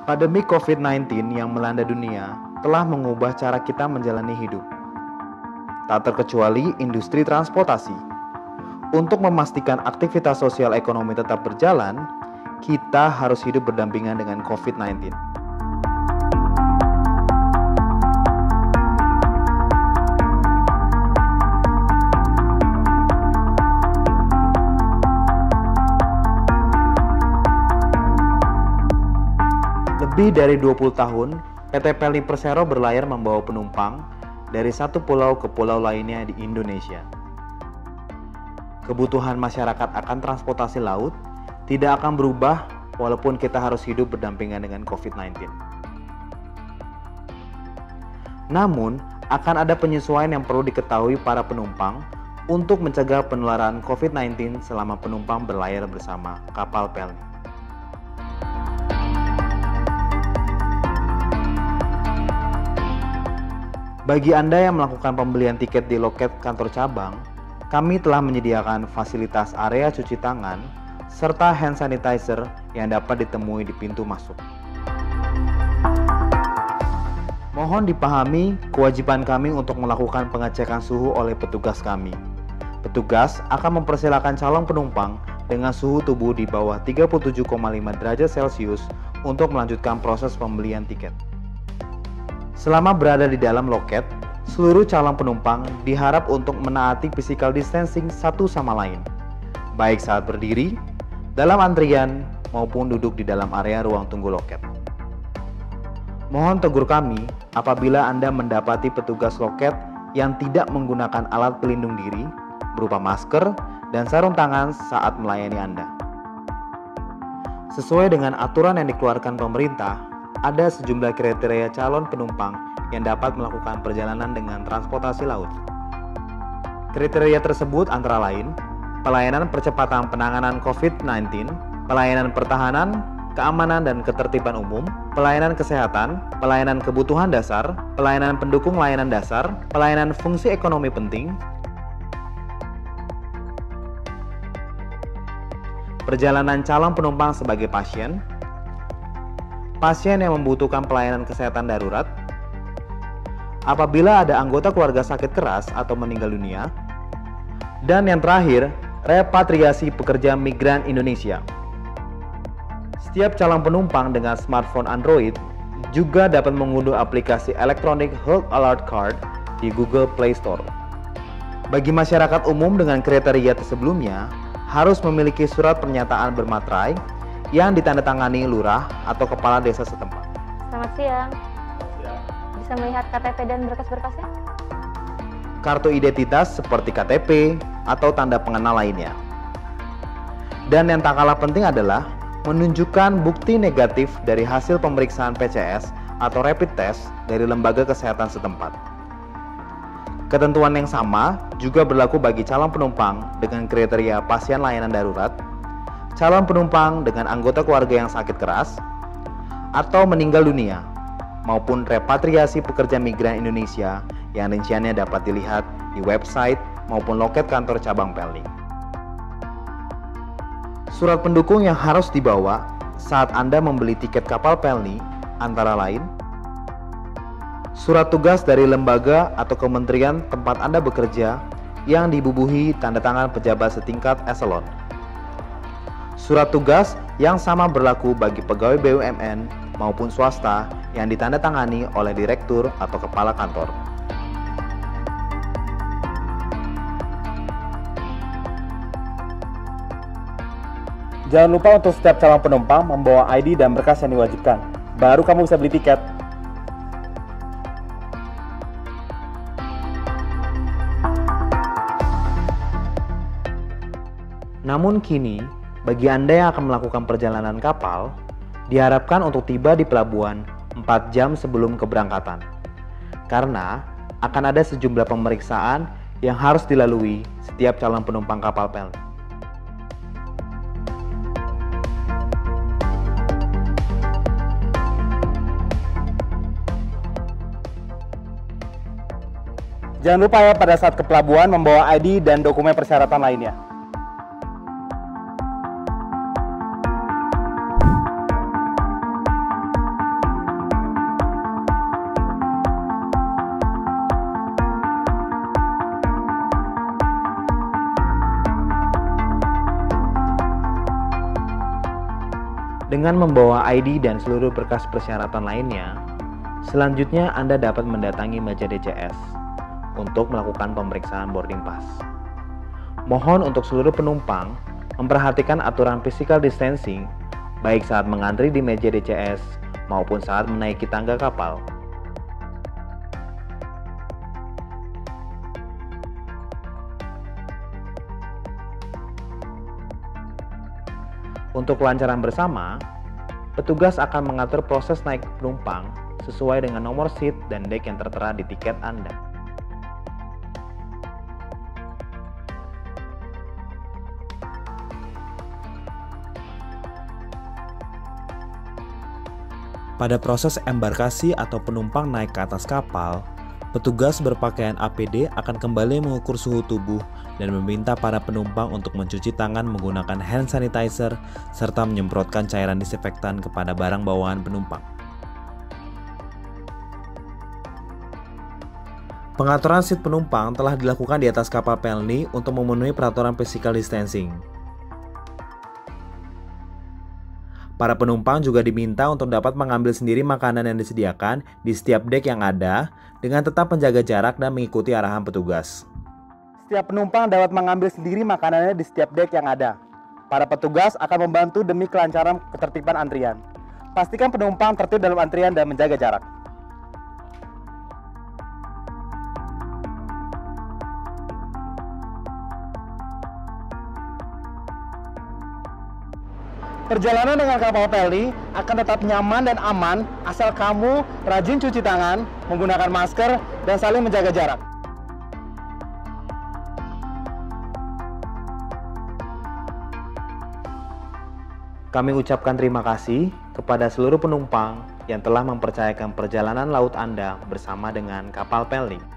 Pandemi COVID-19 yang melanda dunia telah mengubah cara kita menjalani hidup, tak terkecuali industri transportasi. Untuk memastikan aktivitas sosial ekonomi tetap berjalan, kita harus hidup berdampingan dengan COVID-19. Lebih dari 20 tahun, PT Pelni Persero berlayar membawa penumpang dari satu pulau ke pulau lainnya di Indonesia. Kebutuhan masyarakat akan transportasi laut tidak akan berubah walaupun kita harus hidup berdampingan dengan COVID-19. Namun, akan ada penyesuaian yang perlu diketahui para penumpang untuk mencegah penularan COVID-19 selama penumpang berlayar bersama kapal Pelni. Bagi Anda yang melakukan pembelian tiket di loket kantor cabang, kami telah menyediakan fasilitas area cuci tangan serta hand sanitizer yang dapat ditemui di pintu masuk. Mohon dipahami kewajiban kami untuk melakukan pengecekan suhu oleh petugas kami. Petugas akan mempersilahkan calon penumpang dengan suhu tubuh di bawah 37,5 derajat Celcius untuk melanjutkan proses pembelian tiket. Selama berada di dalam loket, seluruh calon penumpang diharap untuk menaati physical distancing satu sama lain, baik saat berdiri, dalam antrian, maupun duduk di dalam area ruang tunggu loket. Mohon tegur kami apabila Anda mendapati petugas loket yang tidak menggunakan alat pelindung diri berupa masker dan sarung tangan saat melayani Anda. Sesuai dengan aturan yang dikeluarkan pemerintah, ada sejumlah kriteria calon penumpang yang dapat melakukan perjalanan dengan transportasi laut. Kriteria tersebut antara lain, pelayanan percepatan penanganan COVID-19, pelayanan pertahanan, keamanan dan ketertiban umum, pelayanan kesehatan, pelayanan kebutuhan dasar, pelayanan pendukung layanan dasar, pelayanan fungsi ekonomi penting, perjalanan calon penumpang sebagai pasien, pasien yang membutuhkan pelayanan kesehatan darurat, apabila ada anggota keluarga sakit keras atau meninggal dunia, dan yang terakhir, repatriasi pekerja migran Indonesia. Setiap calon penumpang dengan smartphone Android juga dapat mengunduh aplikasi Electronic Health Alert Card di Google Play Store. Bagi masyarakat umum dengan kriteria sebelumnya, harus memiliki surat pernyataan bermaterai yang ditandatangani lurah atau kepala desa setempat. Selamat siang. Bisa melihat KTP dan berkas-berkasnya? Kartu identitas seperti KTP atau tanda pengenal lainnya. Dan yang tak kalah penting adalah menunjukkan bukti negatif dari hasil pemeriksaan PCS atau rapid test dari lembaga kesehatan setempat. Ketentuan yang sama juga berlaku bagi calon penumpang dengan kriteria pasien layanan darurat, calon penumpang dengan anggota keluarga yang sakit keras atau meninggal dunia, maupun repatriasi pekerja migran Indonesia yang rinciannya dapat dilihat di website maupun loket kantor cabang Pelni. Surat pendukung yang harus dibawa saat Anda membeli tiket kapal Pelni antara lain surat tugas dari lembaga atau kementerian tempat Anda bekerja yang dibubuhi tanda tangan pejabat setingkat eselon. Surat tugas yang sama berlaku bagi pegawai BUMN maupun swasta yang ditandatangani oleh direktur atau kepala kantor. Jangan lupa untuk setiap calon penumpang membawa ID dan berkas yang diwajibkan. Baru kamu bisa beli tiket. Namun kini, bagi Anda yang akan melakukan perjalanan kapal, diharapkan untuk tiba di pelabuhan 4 jam sebelum keberangkatan. Karena akan ada sejumlah pemeriksaan yang harus dilalui setiap calon penumpang kapal Pelni. Jangan lupa ya pada saat ke pelabuhan membawa ID dan dokumen persyaratan lainnya. Dengan membawa ID dan seluruh berkas persyaratan lainnya, selanjutnya Anda dapat mendatangi meja DCS untuk melakukan pemeriksaan boarding pass. Mohon untuk seluruh penumpang memperhatikan aturan physical distancing baik saat mengantri di meja DCS maupun saat menaiki tangga kapal. Untuk kelancaran bersama, petugas akan mengatur proses naik penumpang sesuai dengan nomor seat dan dek yang tertera di tiket Anda. Pada proses embarkasi atau penumpang naik ke atas kapal, petugas berpakaian APD akan kembali mengukur suhu tubuh dan meminta para penumpang untuk mencuci tangan menggunakan hand sanitizer serta menyemprotkan cairan disinfektan kepada barang bawaan penumpang. Pengaturan seat penumpang telah dilakukan di atas kapal Pelni untuk memenuhi peraturan physical distancing. Para penumpang juga diminta untuk dapat mengambil sendiri makanan yang disediakan di setiap dek yang ada dengan tetap menjaga jarak dan mengikuti arahan petugas. Setiap penumpang dapat mengambil sendiri makanannya di setiap dek yang ada. Para petugas akan membantu demi kelancaran ketertiban antrian. Pastikan penumpang tertib dalam antrian dan menjaga jarak. Perjalanan dengan kapal Pelni akan tetap nyaman dan aman asal kamu rajin cuci tangan, menggunakan masker, dan saling menjaga jarak. Kami ucapkan terima kasih kepada seluruh penumpang yang telah mempercayakan perjalanan laut Anda bersama dengan kapal Pelni.